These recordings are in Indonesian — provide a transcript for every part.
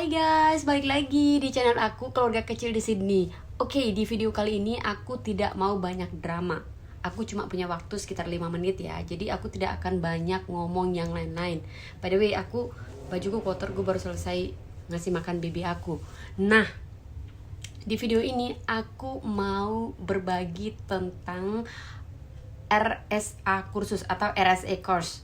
Hai guys, balik lagi di channel aku Keluarga Kecil di Sydney. Oke, di video kali ini aku tidak mau banyak drama. Aku cuma punya waktu sekitar 5 menit ya. Jadi aku tidak akan banyak ngomong yang lain-lain. By the way, bajuku kotor, gue baru selesai ngasih makan baby aku. Nah, di video ini aku mau berbagi tentang RSA kursus atau RSA course.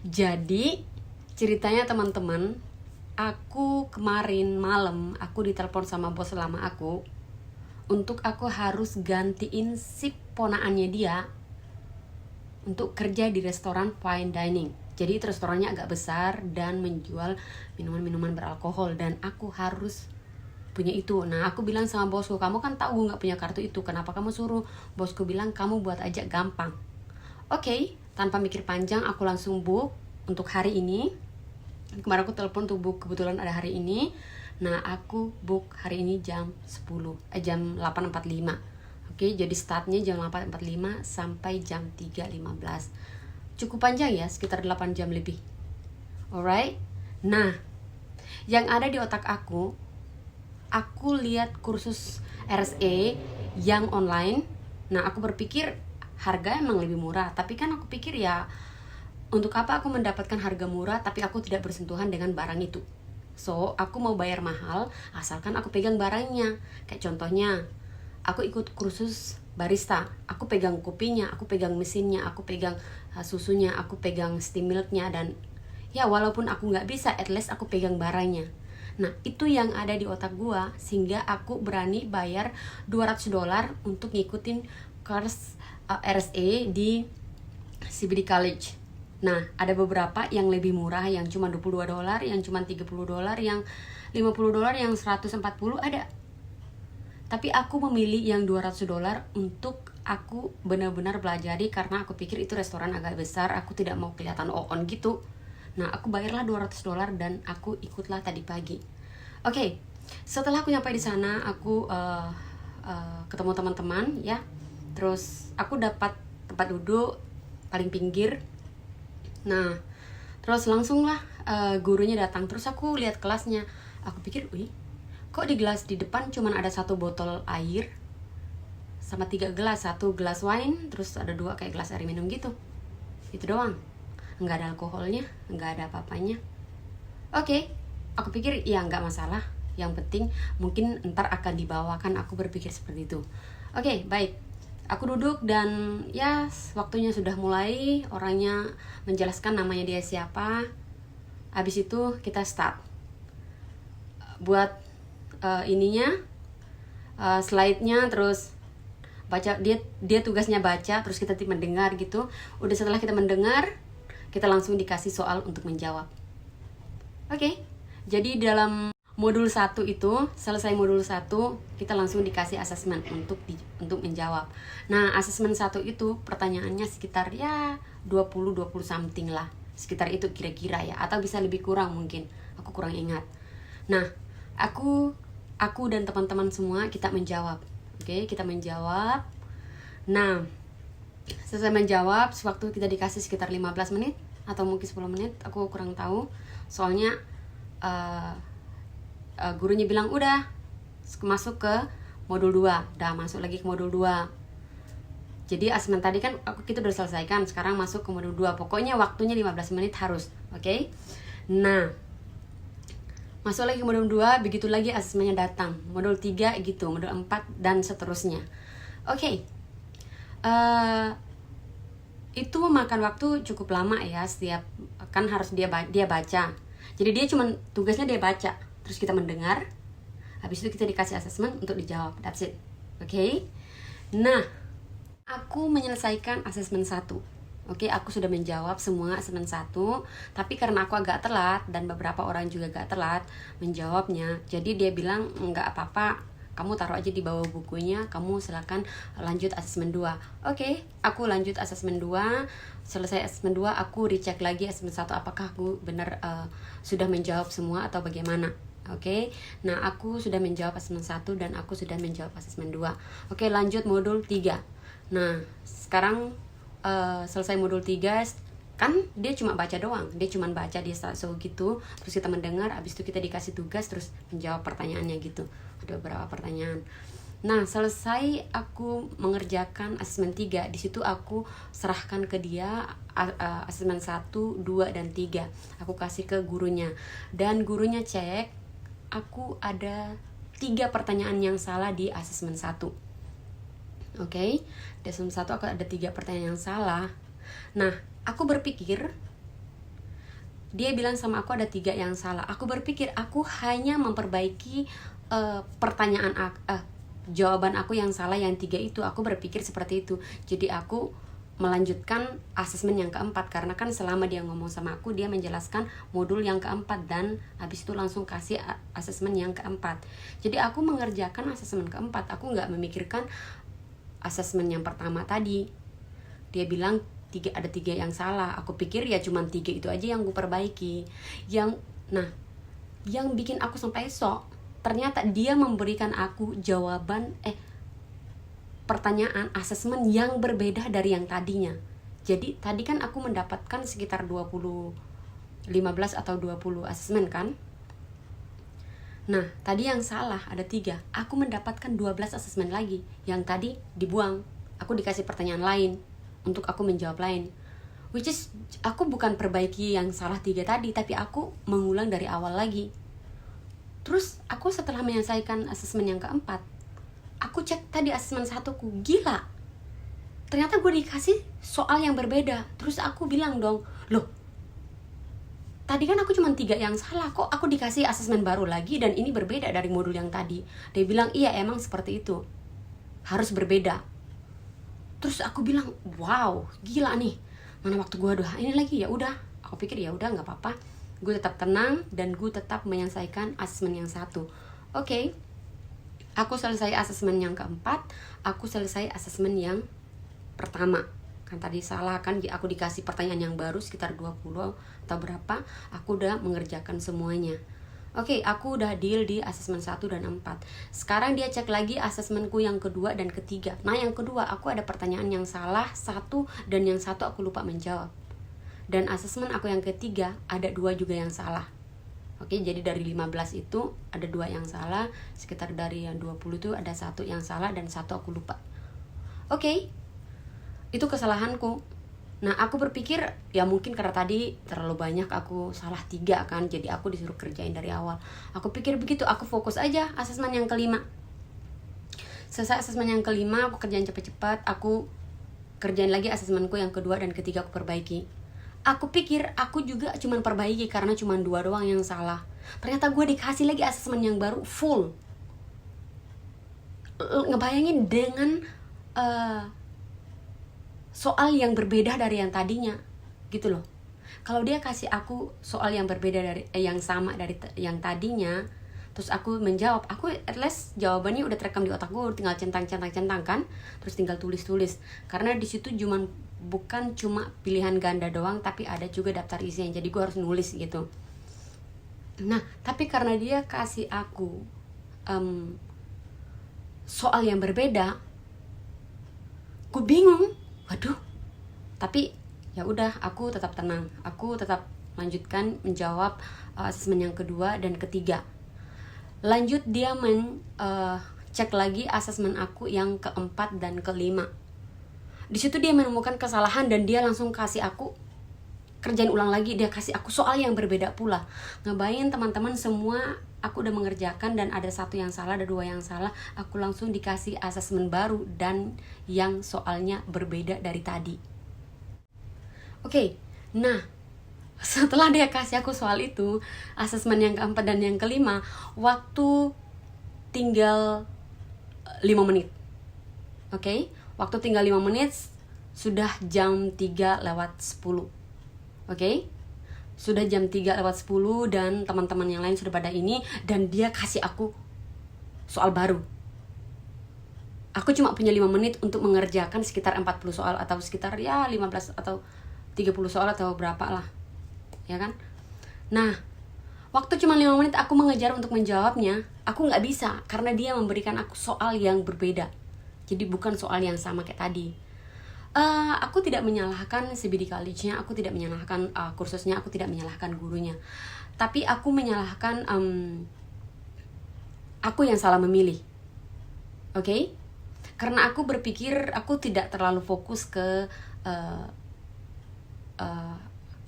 Jadi ceritanya teman-teman, aku kemarin malam aku ditelepon sama bos lama aku untuk aku harus gantiin si ponaannya dia untuk kerja di restoran fine dining. Jadi itu restorannya agak besar dan menjual minuman-minuman beralkohol dan aku harus punya itu. Nah, aku bilang sama bosku, kamu kan tahu gue gak punya kartu itu, kenapa kamu suruh? Bosku bilang, kamu buat aja gampang. Oke, tanpa mikir panjang aku langsung book untuk hari ini. Kemarin aku telepon tuh book, kebetulan ada hari ini. Nah, aku book hari ini jam 8.45. Oke, jadi startnya jam 8.45 sampai jam 3.15. Cukup panjang ya, sekitar 8 jam lebih. Alright. Nah, yang ada di otak aku lihat kursus RSA yang online. Nah, aku berpikir harga emang lebih murah, tapi kan aku pikir ya, untuk apa aku mendapatkan harga murah tapi aku tidak bersentuhan dengan barang itu. So, aku mau bayar mahal asalkan aku pegang barangnya. Kayak contohnya, aku ikut kursus barista, aku pegang kopinya, aku pegang mesinnya, aku pegang susunya, aku pegang steam milknya, dan ya walaupun aku nggak bisa, at least aku pegang barangnya. Nah, itu yang ada di otak gua sehingga aku berani bayar $200 untuk ngikutin course RSA di CBD College. Nah, ada beberapa yang lebih murah, yang cuma $22, yang cuma $30, yang $50, yang $140 ada. Tapi aku memilih yang $200 untuk aku benar-benar pelajari karena aku pikir itu restoran agak besar, aku tidak mau kelihatan on gitu. Nah, aku bayarlah $200 dan aku ikutlah tadi pagi. Oke, setelah aku nyampe di sana, aku ketemu teman-teman ya. Terus aku dapat tempat duduk paling pinggir. Nah, terus langsung lah gurunya datang. Terus aku lihat kelasnya. Aku pikir, wih, kok di gelas di depan cuman ada 1 botol air sama 3 gelas, 1 gelas wine, terus ada 2 kayak gelas air minum gitu. Itu doang. Nggak ada alkoholnya, nggak ada apa-apanya. Oke, aku pikir ya nggak masalah. Yang penting mungkin ntar akan dibawakan, aku berpikir seperti itu. Oke, baik. Aku duduk dan ya waktunya sudah mulai, orangnya menjelaskan namanya dia siapa. Habis itu kita start. Buat slide-nya, terus baca, dia tugasnya baca, terus kita mendengar gitu. Udah setelah kita mendengar, kita langsung dikasih soal untuk menjawab. Oke, jadi dalam modul 1 itu, selesai modul 1, kita langsung dikasih asesmen untuk menjawab. Nah, asesmen 1 itu pertanyaannya sekitar ya 20 something lah. Sekitar itu kira-kira ya, atau bisa lebih kurang mungkin. Aku kurang ingat. Nah, aku dan teman-teman semua kita menjawab. Oke, kita menjawab. Nah, selesai menjawab, sewaktu kita dikasih sekitar 15 menit atau mungkin 10 menit, aku kurang tahu. Soalnya gurunya bilang udah masuk ke modul 2, udah masuk lagi ke modul 2. Jadi asesmen tadi kan kita udah selesaikan, sekarang masuk ke modul 2. Pokoknya waktunya 15 menit harus. Oke. Nah, masuk lagi ke modul 2, begitu lagi asesmennya datang. Modul 3 gitu, modul 4 dan seterusnya. Oke. Itu memakan waktu cukup lama ya, setiap kan harus dia baca. Jadi dia tugasnya dia baca, terus kita mendengar. Habis itu kita dikasih asesmen untuk dijawab. That's it. Oke. Nah, aku menyelesaikan asesmen 1. Oke, aku sudah menjawab semua asesmen 1, tapi karena aku agak telat dan beberapa orang juga agak telat menjawabnya, jadi dia bilang enggak apa-apa, kamu taruh aja di bawah bukunya, kamu silakan lanjut asesmen 2. Oke, aku lanjut asesmen 2. Selesai asesmen 2, aku recheck lagi asesmen 1 apakah aku benar sudah menjawab semua atau bagaimana. Oke. Nah, aku sudah menjawab asesmen 1 dan aku sudah menjawab asesmen 2. Oke, lanjut modul 3. Nah, sekarang selesai modul 3, kan dia cuma baca doang, dia cuma baca di slideshow gitu, terus kita mendengar, abis itu kita dikasih tugas terus menjawab pertanyaannya gitu. Ada beberapa pertanyaan. Nah, selesai aku mengerjakan asesmen 3, di situ aku serahkan ke dia asesmen 1, 2, dan 3. Aku kasih ke gurunya. Dan gurunya cek, aku ada 3 pertanyaan yang salah di asesmen 1. Oke, di asesmen 1 aku ada 3 pertanyaan yang salah. Nah, aku berpikir, dia bilang sama aku ada 3 yang salah. Aku berpikir aku hanya memperbaiki jawaban aku yang salah yang 3 itu. Aku berpikir seperti itu. Jadi aku melanjutkan asesmen yang keempat, karena kan selama dia ngomong sama aku, dia menjelaskan modul yang keempat, dan habis itu langsung kasih asesmen yang keempat. Jadi aku mengerjakan asesmen keempat. Aku nggak memikirkan asesmen yang pertama tadi. Dia bilang ada 3 yang salah. Aku pikir ya cuma 3 itu aja yang gue perbaiki. Yang bikin aku sampai shock, ternyata dia memberikan aku jawaban pertanyaan asesmen yang berbeda dari yang tadinya. Jadi tadi kan aku mendapatkan sekitar 15 atau 20 asesmen kan. Nah, tadi yang salah ada 3. Aku mendapatkan 12 asesmen lagi. Yang tadi dibuang. Aku dikasih pertanyaan lain untuk aku menjawab lain. Which is, aku bukan perbaiki yang salah 3 tadi, tapi aku mengulang dari awal lagi. Terus aku setelah menyelesaikan asesmen yang keempat, aku cek tadi asesmen 1 ku, gila, ternyata gue dikasih soal yang berbeda. Terus aku bilang dong, loh, tadi kan aku cuma 3 yang salah, kok aku dikasih asesmen baru lagi dan ini berbeda dari modul yang tadi. Dia bilang, iya emang seperti itu, harus berbeda. Terus aku bilang, wow, gila nih, mana waktu gue doa ini lagi. Ya udah, aku pikir ya udah nggak apa-apa, gue tetap tenang dan gue tetap menyelesaikan asesmen yang 1. Oke. Aku selesai asesmen yang keempat, aku selesai asesmen yang pertama. Kan tadi salah kan, aku dikasih pertanyaan yang baru sekitar 20 atau berapa, aku udah mengerjakan semuanya. Oke, aku udah deal di asesmen 1 dan 4. Sekarang dia cek lagi asesmenku yang kedua dan ketiga. Nah, yang kedua aku ada pertanyaan yang salah 1, dan yang 1 aku lupa menjawab. Dan asesmen aku yang ketiga ada 2 juga yang salah. Oke, jadi dari 15 itu ada 2 yang salah, sekitar dari yang 20 itu ada 1 yang salah dan 1 aku lupa. Oke, itu kesalahanku. Nah, aku berpikir ya mungkin karena tadi terlalu banyak aku salah 3 kan, jadi aku disuruh kerjain dari awal. Aku pikir begitu, aku fokus aja asesmen yang kelima. Selesai asesmen yang kelima, aku kerjain cepet-cepet, aku kerjain lagi asesmenku yang kedua dan ketiga, aku perbaiki. Aku pikir aku juga cuma perbaiki karena cuma 2 doang yang salah. Ternyata gue dikasih lagi asesmen yang baru full. Ngebayangin dengan soal yang berbeda dari yang tadinya, gitu loh. Kalau dia kasih aku soal yang berbeda dari yang sama dari yang tadinya, terus aku menjawab, aku at least jawabannya udah terekam di otak gue, tinggal centang kan, terus tinggal tulis. Karena di situ bukan cuma pilihan ganda doang, tapi ada juga daftar isinya, jadi gue harus nulis gitu. Nah, tapi karena dia kasih aku soal yang berbeda, gue bingung. Waduh, tapi ya udah, aku tetap tenang, aku tetap lanjutkan menjawab asesmen yang kedua dan ketiga. Lanjut dia cek lagi asesmen aku yang keempat dan kelima. Di situ dia menemukan kesalahan dan dia langsung kasih aku kerjaan ulang lagi, dia kasih aku soal yang berbeda pula. Ngebayangin teman-teman semua, aku udah mengerjakan dan ada 1 yang salah, ada 2 yang salah, aku langsung dikasih asesmen baru dan yang soalnya berbeda dari tadi. Oke, nah setelah dia kasih aku soal itu, asesmen yang keempat dan yang kelima, waktu tinggal 5 menit. Oke, waktu tinggal 5 menit, sudah jam 3 lewat 10. Oke, sudah jam 3 lewat 10 dan teman-teman yang lain sudah pada ini, dan dia kasih aku soal baru. Aku cuma punya 5 menit untuk mengerjakan sekitar 40 soal atau sekitar ya 15 atau 30 soal atau berapa lah, ya kan. Nah, waktu cuma 5 menit aku mengejar untuk menjawabnya, aku gak bisa karena dia memberikan aku soal yang berbeda. Jadi bukan soal yang sama kayak tadi. Aku tidak menyalahkan CBD College-nya, aku tidak menyalahkan kursusnya, aku tidak menyalahkan gurunya. Tapi aku menyalahkan aku yang salah memilih. Oke? Karena aku berpikir aku tidak terlalu fokus ke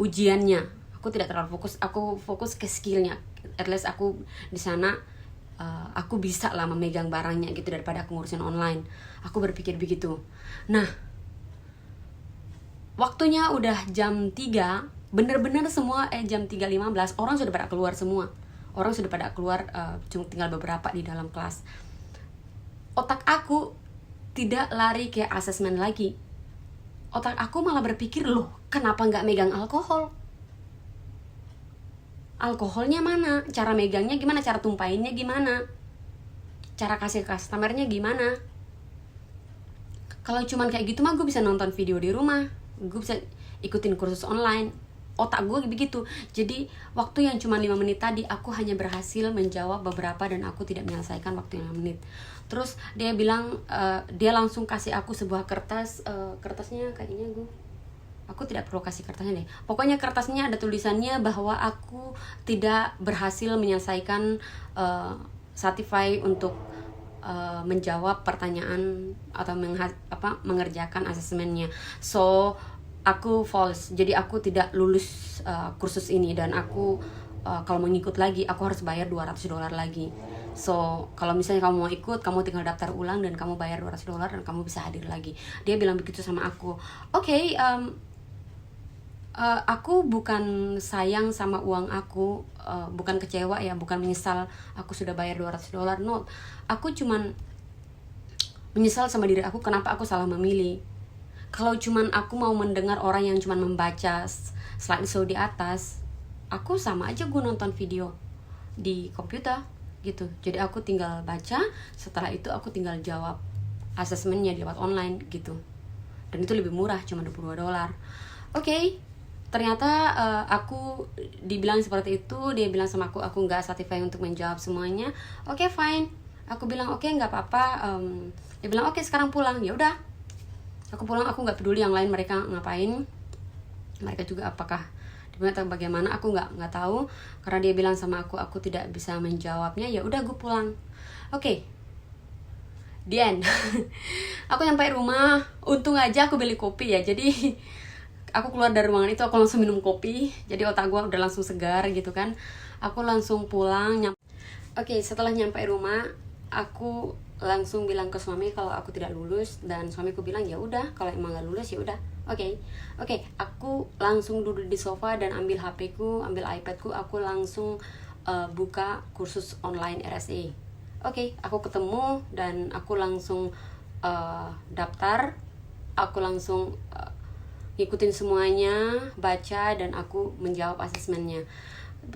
ujiannya. Aku tidak terlalu fokus, aku fokus ke skillnya. At least aku di sana aku bisa lah memegang barangnya gitu daripada aku ngurusin online. Aku berpikir begitu. Nah, waktunya udah jam 3, bener-bener semua jam 3.15 orang sudah pada keluar semua. Orang sudah pada keluar, cuma tinggal beberapa di dalam kelas. Otak aku tidak lari ke asesmen lagi. Otak aku malah berpikir, loh kenapa nggak megang alkohol? Alkoholnya mana? Cara megangnya gimana? Cara tumpahinnya gimana? Cara kasih customernya gimana? Kalau cuman kayak gitu mah gue bisa nonton video di rumah, gue bisa ikutin kursus online. Otak gue begitu. Jadi waktu yang cuma 5 menit tadi, aku hanya berhasil menjawab beberapa dan aku tidak menyelesaikan waktu yang 5 menit. Terus dia bilang, dia langsung kasih aku sebuah kertas, kertasnya kayaknya aku tidak perlu kasih kertasnya deh. Pokoknya kertasnya ada tulisannya bahwa aku tidak berhasil menyelesaikan certify untuk menjawab pertanyaan atau mengerjakan asesmennya. So aku false, jadi aku tidak lulus kursus ini dan aku kalau mau ngikut lagi aku harus bayar $200 lagi. So kalau misalnya kamu mau ikut, kamu tinggal daftar ulang dan kamu bayar $200 dan kamu bisa hadir lagi. Dia bilang begitu sama aku. Oke, aku bukan sayang sama uang aku, bukan kecewa ya, bukan menyesal aku sudah bayar $200. No, aku cuman menyesal sama diri aku kenapa aku salah memilih. Kalau cuman aku mau mendengar orang yang cuman membaca slideshow di atas, aku sama aja gue nonton video di komputer gitu. Jadi aku tinggal baca, setelah itu aku tinggal jawab asesmennya lewat online gitu. Dan itu lebih murah, cuma $22. Oke. Ternyata aku dibilang seperti itu. Dia bilang sama aku nggak certify untuk menjawab semuanya. Oke, fine. Aku bilang oke, nggak apa-apa. Dia bilang oke, sekarang pulang. Ya udah, aku pulang. Aku nggak peduli yang lain mereka ngapain, mereka juga apakah atau bagaimana, aku nggak tahu. Karena dia bilang sama aku tidak bisa menjawabnya. Ya udah, gue pulang. Oke. The end. Aku nyampe rumah, untung aja aku beli kopi ya. Jadi aku keluar dari ruangan itu, aku langsung minum kopi. Jadi otak gue udah langsung segar gitu kan. Aku langsung pulang. Oke, setelah nyampe rumah, aku langsung bilang ke suami kalau aku tidak lulus. Dan suamiku bilang ya udah, kalau emang gak lulus ya udah. Oke, aku langsung duduk di sofa dan ambil HP-ku, ambil iPad-ku. Aku langsung buka kursus online RSE. Oke, aku ketemu dan aku langsung daftar. Aku langsung ngikutin semuanya, baca, dan aku menjawab asesmennya.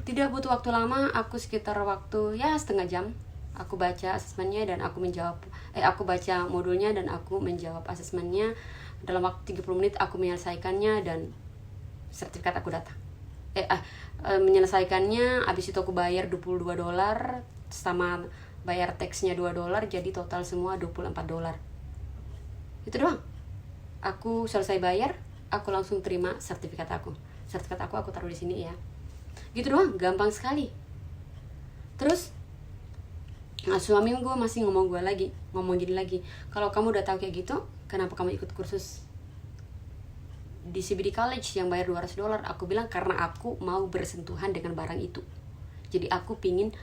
Tidak butuh waktu lama, aku sekitar waktu ya setengah jam. Aku baca asesmennya dan aku menjawab, aku baca modulnya dan aku menjawab asesmennya. Dalam waktu 30 menit aku menyelesaikannya dan sertifikat aku datang. Menyelesaikannya, habis itu aku bayar $22 sama bayar taxnya $2, jadi total semua $24. Itu doang. Aku selesai bayar, aku langsung terima sertifikat aku. Sertifikat aku taruh di sini ya. Gitu doang, gampang sekali. Terus suami gue masih ngomong gini lagi, kalau kamu udah tahu kayak gitu, kenapa kamu ikut kursus di CBD College yang bayar $200? Aku bilang karena aku mau bersentuhan dengan barang itu. Jadi aku pingin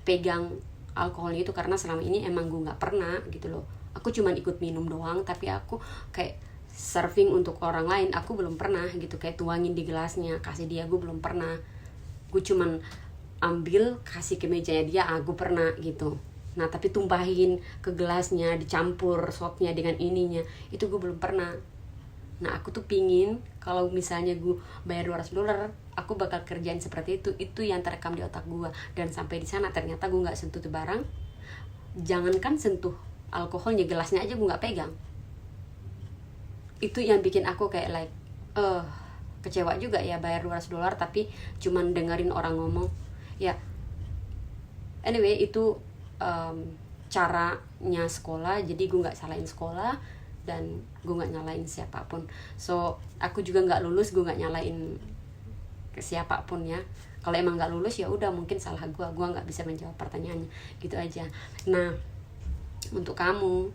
pegang alkoholnya itu, karena selama ini emang gue nggak pernah gitu loh. Aku cuma ikut minum doang, tapi aku kayak serving untuk orang lain aku belum pernah gitu, kayak tuangin di gelasnya kasih dia, gue belum pernah. Gue cuman ambil kasih ke mejanya dia, aku pernah gitu. Nah tapi tumpahin ke gelasnya, dicampur shotnya dengan ininya, itu gue belum pernah. Nah aku tuh pingin kalau misalnya gue bayar $200, aku bakal kerjain seperti itu. Itu yang terekam di otak gue. Dan sampai di sana ternyata gue nggak sentuh tuh barang. Jangankan sentuh alkoholnya, gelasnya aja gue nggak pegang. Itu yang bikin aku kayak kecewa juga ya, bayar $200 tapi cuman dengerin orang ngomong ya. Anyway, itu caranya sekolah, jadi gue nggak salahin sekolah. dan gue nggak nyalain siapapun. So aku juga nggak lulus, gue nggak nyalain ke siapapun ya. Kalau emang nggak lulus ya udah, mungkin salah gue nggak bisa menjawab pertanyaannya, gitu aja. Nah, untuk kamu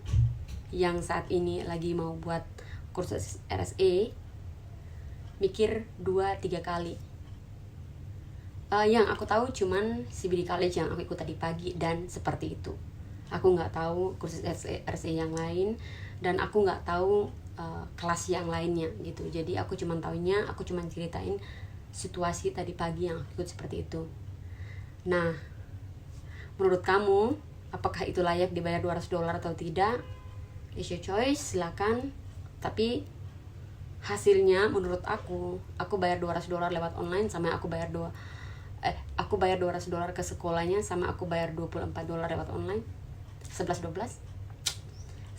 yang saat ini lagi mau buat kursus RSE, mikir 2-3 kali. Yang aku tahu cuman CBD College yang aku ikut tadi pagi, dan seperti itu. Aku nggak tahu kursus RSE yang lain, dan aku nggak tahu kelas yang lainnya gitu. Jadi aku cuman taunya, aku cuman ceritain situasi tadi pagi yang aku ikut seperti itu. Nah, menurut kamu apakah itu layak dibayar $200 atau tidak? It's your choice, silakan. Tapi hasilnya menurut aku bayar $200 lewat online sama aku bayar $200 ke sekolahnya, sama aku bayar $24 lewat online, 11-12.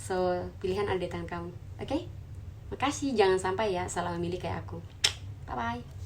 So pilihan ada di tangan kamu. Oke? Makasih, jangan sampai ya salah memilih kayak aku. Bye bye.